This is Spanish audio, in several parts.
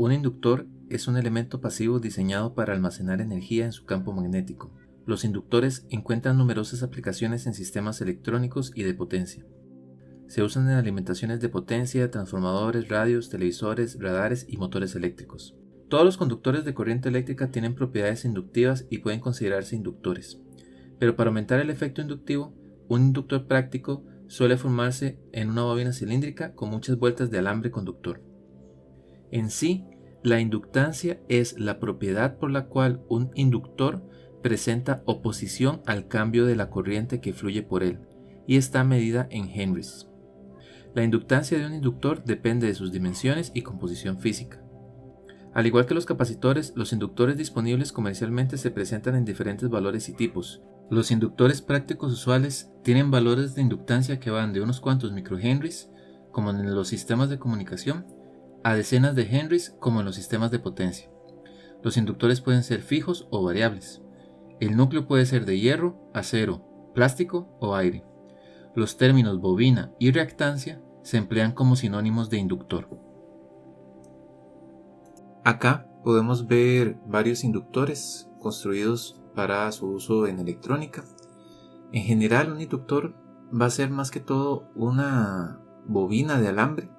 Un inductor es un elemento pasivo diseñado para almacenar energía en su campo magnético. Los inductores encuentran numerosas aplicaciones en sistemas electrónicos y de potencia. Se usan en alimentaciones de potencia, transformadores, radios, televisores, radares y motores eléctricos. Todos los conductores de corriente eléctrica tienen propiedades inductivas y pueden considerarse inductores. Pero para aumentar el efecto inductivo, un inductor práctico suele formarse en una bobina cilíndrica con muchas vueltas de alambre conductor. En sí, la inductancia es la propiedad por la cual un inductor presenta oposición al cambio de la corriente que fluye por él, y está medida en henrys. La inductancia de un inductor depende de sus dimensiones y composición física. Al igual que los capacitores, los inductores disponibles comercialmente se presentan en diferentes valores y tipos. Los inductores prácticos usuales tienen valores de inductancia que van de unos cuantos microhenrys, como en los sistemas de comunicación, a decenas de henrys, como en los sistemas de potencia. Los inductores pueden ser fijos o variables. El núcleo puede ser de hierro, acero, plástico o aire. Los términos bobina y reactancia se emplean como sinónimos de inductor. Acá podemos ver varios inductores construidos para su uso en electrónica. En general, un inductor va a ser más que todo una bobina de alambre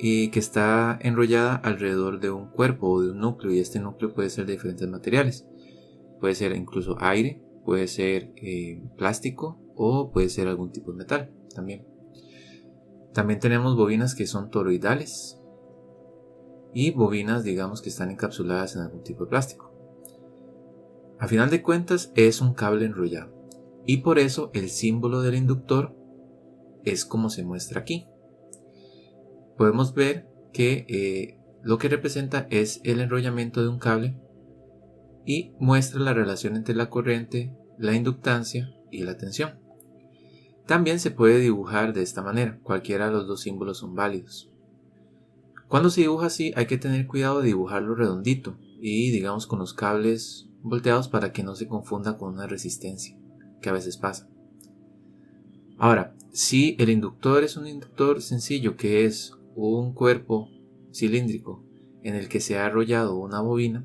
que está enrollada alrededor de un cuerpo o de un núcleo, y este núcleo puede ser de diferentes materiales. Puede ser incluso aire, puede ser plástico o puede ser algún tipo de metal también. También tenemos bobinas que son toroidales y bobinas, digamos, que están encapsuladas en algún tipo de plástico. A final de cuentas es un cable enrollado, y por eso el símbolo del inductor es como se muestra aquí. Podemos ver que lo que representa es el enrollamiento de un cable y muestra la relación entre la corriente, la inductancia y la tensión. También se puede dibujar de esta manera, cualquiera de los dos símbolos son válidos. Cuando se dibuja así hay que tener cuidado de dibujarlo redondito y, digamos, con los cables volteados para que no se confunda con una resistencia, que a veces pasa. Ahora, si el inductor es un inductor sencillo, que es un cuerpo cilíndrico en el que se ha enrollado una bobina,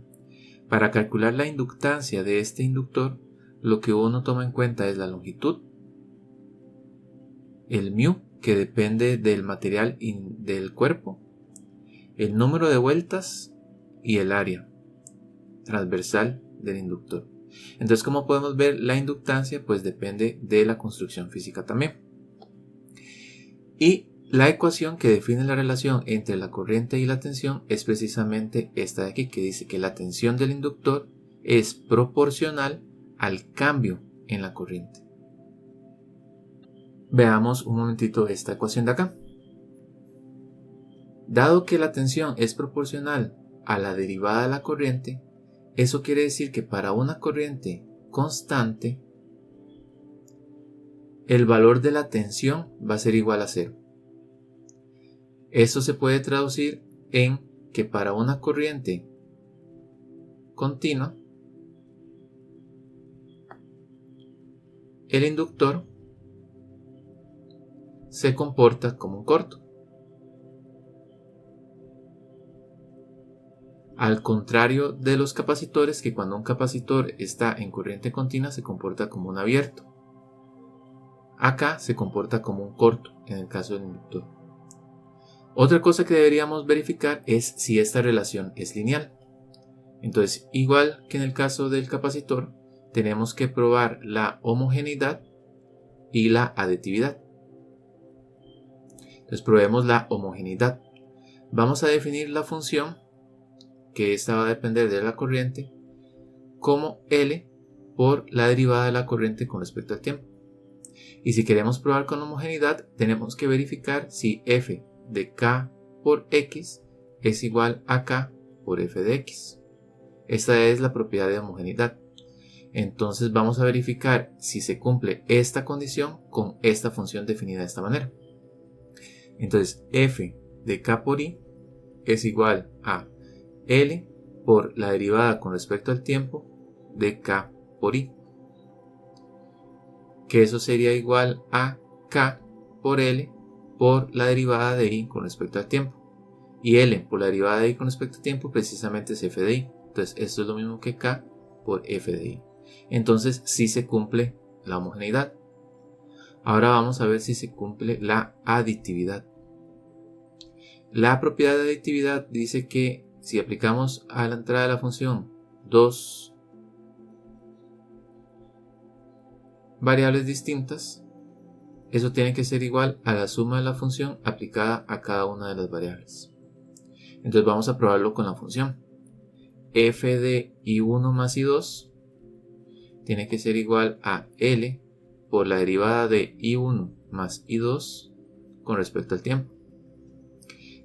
para calcular la inductancia de este inductor, lo que uno toma en cuenta es la longitud, el μ, que depende del material del cuerpo, el número de vueltas y el área transversal del inductor. Entonces, como podemos ver, la inductancia pues depende de la construcción física también. Y la ecuación que define la relación entre la corriente y la tensión es precisamente esta de aquí, que dice que la tensión del inductor es proporcional al cambio en la corriente. Veamos un momentito esta ecuación de acá. Dado que la tensión es proporcional a la derivada de la corriente, eso quiere decir que para una corriente constante, el valor de la tensión va a ser igual a 0. Eso se puede traducir en que para una corriente continua, el inductor se comporta como un corto. Al contrario de los capacitores, que cuando un capacitor está en corriente continua se comporta como un abierto. Acá se comporta como un corto en el caso del inductor. Otra cosa que deberíamos verificar es si esta relación es lineal. Entonces, igual que en el caso del capacitor, tenemos que probar la homogeneidad y la aditividad. Entonces, probemos la homogeneidad. Vamos a definir la función, que esta va a depender de la corriente, como L por la derivada de la corriente con respecto al tiempo. Y si queremos probar con homogeneidad, tenemos que verificar si f de k por x es igual a k por f de x. Esta es la propiedad de homogeneidad. Entonces vamos a verificar si se cumple esta condición con esta función definida de esta manera. Entonces f de k por i es igual a L por la derivada con respecto al tiempo de k por i, que eso sería igual a k por L por la derivada de i con respecto al tiempo. Y L por la derivada de I con respecto al tiempo precisamente es f de I. Entonces esto es lo mismo que K por f de I. Entonces sí se cumple la homogeneidad. Ahora vamos a ver si se cumple la aditividad. La propiedad de aditividad dice que si aplicamos a la entrada de la función dos variables distintas, eso tiene que ser igual a la suma de la función aplicada a cada una de las variables. Entonces vamos a probarlo con la función. F de I1 más I2 tiene que ser igual a L por la derivada de I1 más I2 con respecto al tiempo,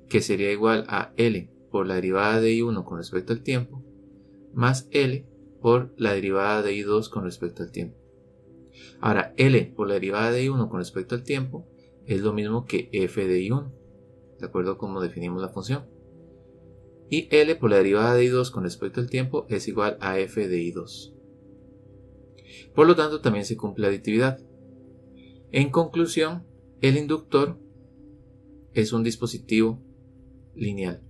que sería igual a L por la derivada de I1 con respecto al tiempo, más L por la derivada de I2 con respecto al tiempo. Ahora, L por la derivada de I1 con respecto al tiempo es lo mismo que f de I1, de acuerdo a cómo definimos la función. Y L por la derivada de I2 con respecto al tiempo es igual a f de I2. Por lo tanto, también se cumple la aditividad. En conclusión, el inductor es un dispositivo lineal.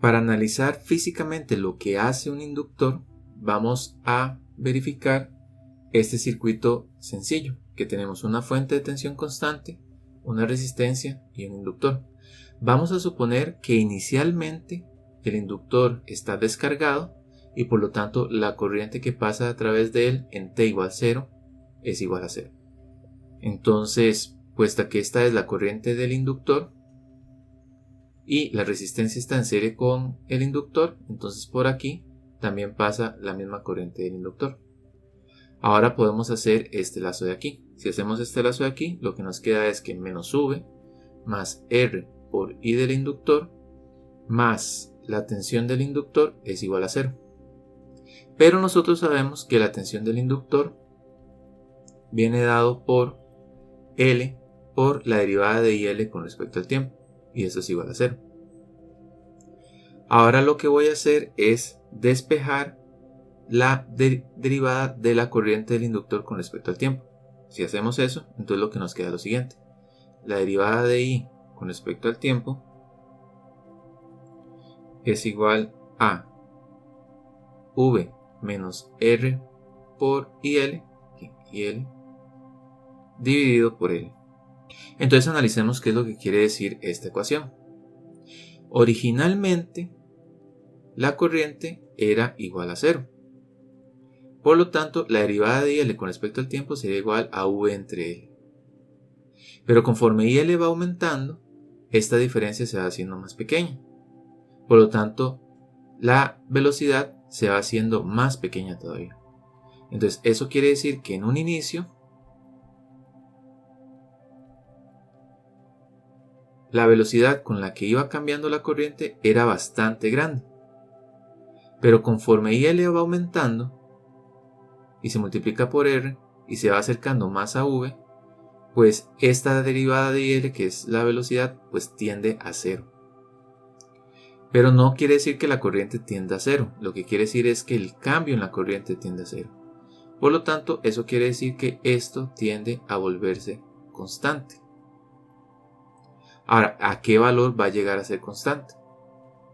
Para analizar físicamente lo que hace un inductor, vamos a verificar este circuito sencillo, que tenemos una fuente de tensión constante, una resistencia y un inductor. Vamos a suponer que inicialmente el inductor está descargado y por lo tanto la corriente que pasa a través de él en t igual 0 es igual a 0. Entonces, puesto que esta es la corriente del inductor y la resistencia está en serie con el inductor, entonces por aquí también pasa la misma corriente del inductor. Ahora podemos hacer este lazo de aquí. Si hacemos este lazo de aquí, lo que nos queda es que menos V más R por I del inductor más la tensión del inductor es igual a 0. Pero nosotros sabemos que la tensión del inductor viene dado por L por la derivada de IL con respecto al tiempo, y eso es igual a 0. Ahora lo que voy a hacer es despejar la derivada de la corriente del inductor con respecto al tiempo. Si hacemos eso, entonces lo que nos queda es lo siguiente. La derivada de I con respecto al tiempo es igual a V menos R por IL dividido por L. Entonces analicemos qué es lo que quiere decir esta ecuación. Originalmente la corriente era igual a 0. Por lo tanto, la derivada de IL con respecto al tiempo sería igual a V entre L. Pero conforme IL va aumentando, esta diferencia se va haciendo más pequeña. Por lo tanto, la velocidad se va haciendo más pequeña todavía. Entonces, eso quiere decir que en un inicio, la velocidad con la que iba cambiando la corriente era bastante grande. Pero conforme IL va aumentando, y se multiplica por R y se va acercando más a V, pues esta derivada de IL, que es la velocidad, pues tiende a 0. Pero no quiere decir que la corriente tienda a 0, lo que quiere decir es que el cambio en la corriente tiende a 0. Por lo tanto, eso quiere decir que esto tiende a volverse constante. Ahora, ¿a qué valor va a llegar a ser constante?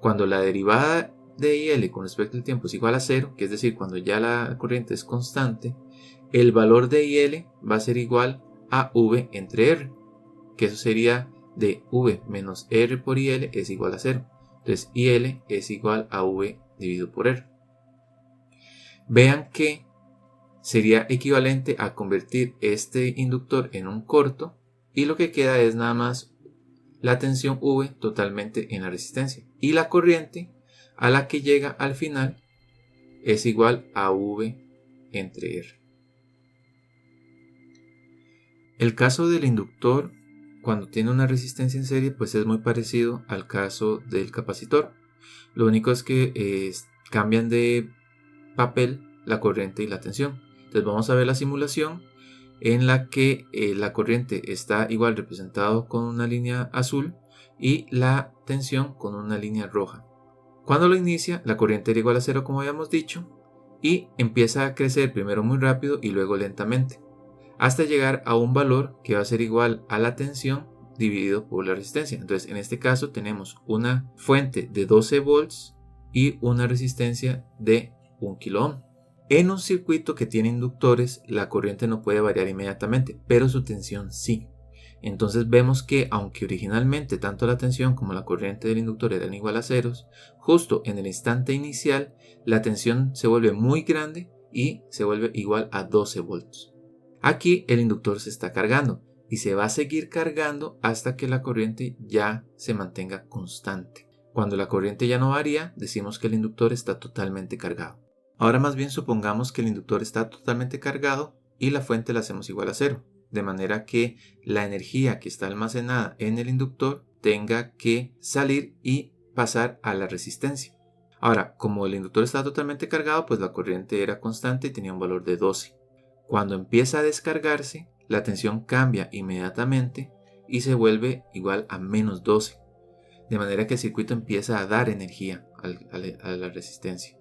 Cuando la derivada de IL con respecto al tiempo es igual a 0, que es decir, cuando ya la corriente es constante, el valor de IL va a ser igual a V entre R, que eso sería de V menos R por IL es igual a 0. Entonces IL es igual a V dividido por R. Vean que sería equivalente a convertir este inductor en un corto y lo que queda es nada más la tensión V totalmente en la resistencia. Y la corriente a la que llega al final es igual a V entre R. El caso del inductor cuando tiene una resistencia en serie pues es muy parecido al caso del capacitor. Lo único es que cambian de papel la corriente y la tensión. Entonces vamos a ver la simulación en la que la corriente está igual representado con una línea azul y la tensión con una línea roja. Cuando lo inicia, la corriente era igual a 0 como habíamos dicho y empieza a crecer primero muy rápido y luego lentamente hasta llegar a un valor que va a ser igual a la tensión dividido por la resistencia. Entonces en este caso tenemos una fuente de 12 volts y una resistencia de 1 kilo ohm. En un circuito que tiene inductores, la corriente no puede variar inmediatamente, pero su tensión sí. Entonces vemos que aunque originalmente tanto la tensión como la corriente del inductor eran igual a ceros, justo en el instante inicial la tensión se vuelve muy grande y se vuelve igual a 12 volts. Aquí el inductor se está cargando y se va a seguir cargando hasta que la corriente ya se mantenga constante. Cuando la corriente ya no varía, decimos que el inductor está totalmente cargado. Ahora más bien supongamos que el inductor está totalmente cargado y la fuente la hacemos igual a cero, de manera que la energía que está almacenada en el inductor tenga que salir y pasar a la resistencia. Ahora, como el inductor está totalmente cargado, pues la corriente era constante y tenía un valor de 12. Cuando empieza a descargarse, la tensión cambia inmediatamente y se vuelve igual a menos 12. De manera que el circuito empieza a dar energía a la resistencia.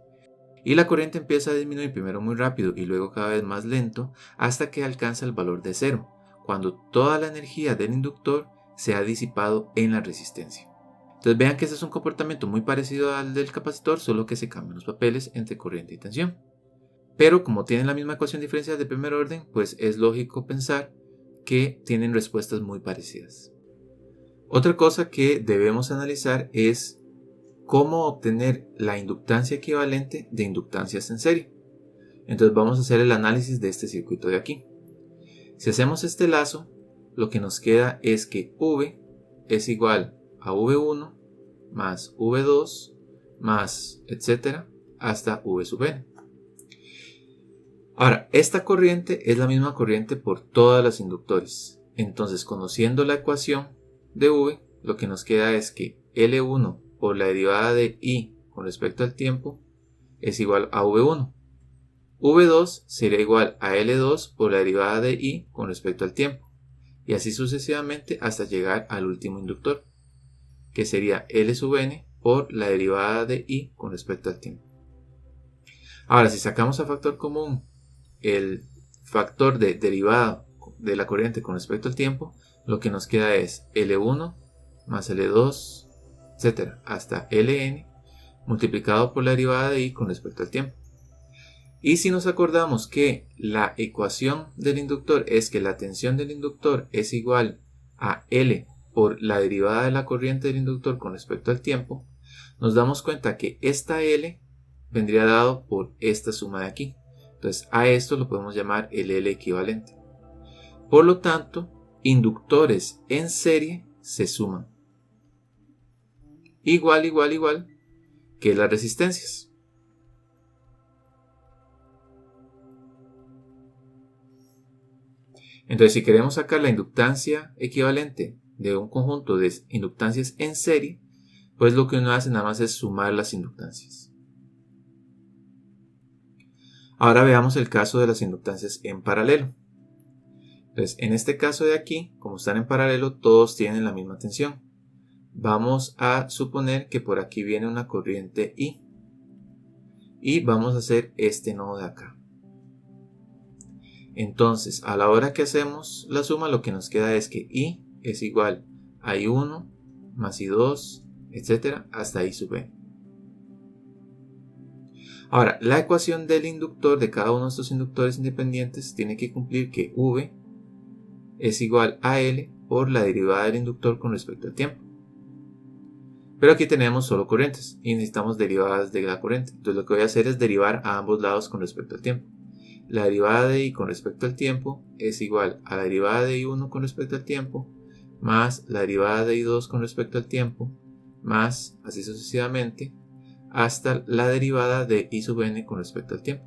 Y la corriente empieza a disminuir primero muy rápido y luego cada vez más lento hasta que alcanza el valor de 0, cuando toda la energía del inductor se ha disipado en la resistencia. Entonces vean que este es un comportamiento muy parecido al del capacitor, solo que se cambian los papeles entre corriente y tensión. Pero como tienen la misma ecuación diferencial de primer orden, pues es lógico pensar que tienen respuestas muy parecidas. Otra cosa que debemos analizar es cómo obtener la inductancia equivalente de inductancias en serie. Entonces vamos a hacer el análisis de este circuito de aquí. Si hacemos este lazo, lo que nos queda es que V es igual a V1 más V2 más etcétera hasta V sub n. Ahora, esta corriente es la misma corriente por todas las inductores. Entonces, conociendo la ecuación de V, lo que nos queda es que L1 por la derivada de I con respecto al tiempo es igual a V1. V2 sería igual a L2 por la derivada de I con respecto al tiempo. Y así sucesivamente hasta llegar al último inductor, que sería L sub n por la derivada de I con respecto al tiempo. Ahora, si sacamos a factor común el factor de derivada de la corriente con respecto al tiempo, lo que nos queda es L1 más L2 etcétera, hasta Ln multiplicado por la derivada de I con respecto al tiempo. Y si nos acordamos que la ecuación del inductor es que la tensión del inductor es igual a L por la derivada de la corriente del inductor con respecto al tiempo, nos damos cuenta que esta L vendría dado por esta suma de aquí. Entonces a esto lo podemos llamar el L equivalente. Por lo tanto, inductores en serie se suman. Igual que las resistencias. Entonces, si queremos sacar la inductancia equivalente de un conjunto de inductancias en serie, pues lo que uno hace nada más es sumar las inductancias. Ahora veamos el caso de las inductancias en paralelo. Entonces, en este caso de aquí, como están en paralelo, todos tienen la misma tensión. Vamos a suponer que por aquí viene una corriente I. Y vamos a hacer este nodo de acá. Entonces, a la hora que hacemos la suma, lo que nos queda es que I es igual a I1 más I2, etcétera, hasta I sub n. Ahora, la ecuación del inductor de cada uno de estos inductores independientes tiene que cumplir que V es igual a L por la derivada del inductor con respecto al tiempo. Pero aquí tenemos solo corrientes y necesitamos derivadas de la corriente. Entonces lo que voy a hacer es derivar a ambos lados con respecto al tiempo. La derivada de I con respecto al tiempo es igual a la derivada de I1 con respecto al tiempo más la derivada de I2 con respecto al tiempo más así sucesivamente hasta la derivada de I sub n con respecto al tiempo.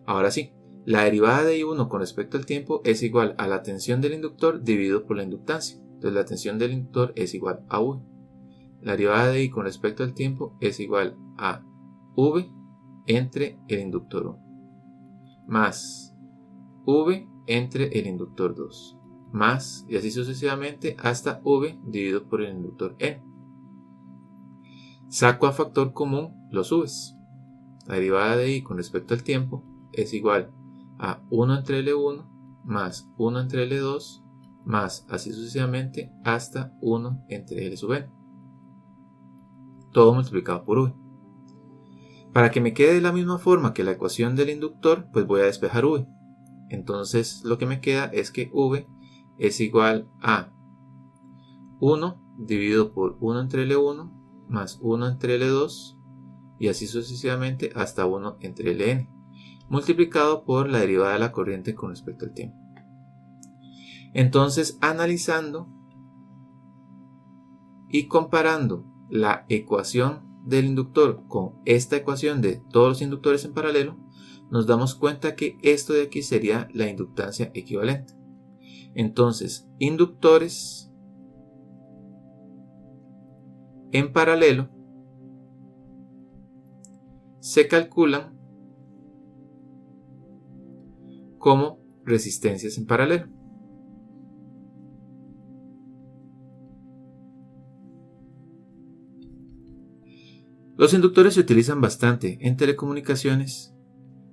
Ahora sí, la derivada de I1 con respecto al tiempo es igual a la tensión del inductor dividido por la inductancia. Entonces la tensión del inductor es igual a V. La derivada de I con respecto al tiempo es igual a V entre el inductor 1 más V entre el inductor 2 más y así sucesivamente hasta V dividido por el inductor N. Saco a factor común los V's. La derivada de I con respecto al tiempo es igual a 1 entre L1 más 1 entre L2 más así sucesivamente hasta 1 entre L sub n. Todo multiplicado por V. Para que me quede de la misma forma que la ecuación del inductor, pues voy a despejar V. Entonces lo que me queda es que V es igual a 1 dividido por 1 entre L1 más 1 entre L2 y así sucesivamente hasta 1 entre Ln, multiplicado por la derivada de la corriente con respecto al tiempo. Entonces, analizando y comparando la ecuación del inductor con esta ecuación de todos los inductores en paralelo, nos damos cuenta que esto de aquí sería la inductancia equivalente. Entonces, inductores en paralelo se calculan como resistencias en paralelo. Los inductores se utilizan bastante en telecomunicaciones,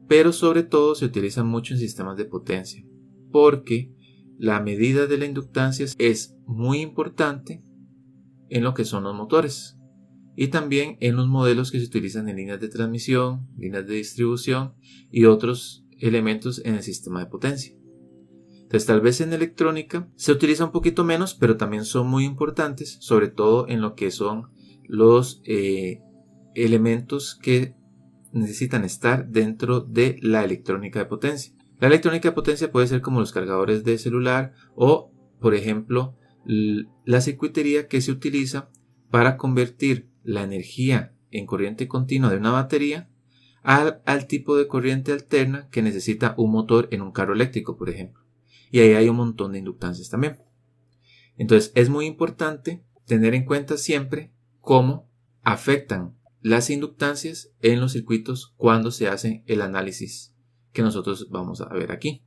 pero sobre todo se utilizan mucho en sistemas de potencia, porque la medida de la inductancia es muy importante en lo que son los motores y también en los modelos que se utilizan en líneas de transmisión, líneas de distribución y otros elementos en el sistema de potencia. Entonces, tal vez en electrónica se utiliza un poquito menos, pero también son muy importantes, sobre todo en lo que son los elementos que necesitan estar dentro de la electrónica de potencia. La electrónica de potencia puede ser como los cargadores de celular o, por ejemplo, la circuitería que se utiliza para convertir la energía en corriente continua de una batería al tipo de corriente alterna que necesita un motor en un carro eléctrico, por ejemplo. Y ahí hay un montón de inductancias también. Entonces es muy importante tener en cuenta siempre cómo afectan las inductancias en los circuitos cuando se hace el análisis que nosotros vamos a ver aquí.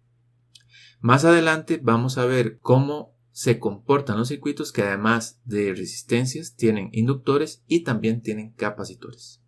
Más adelante vamos a ver cómo se comportan los circuitos que además de resistencias tienen inductores y también tienen capacitores.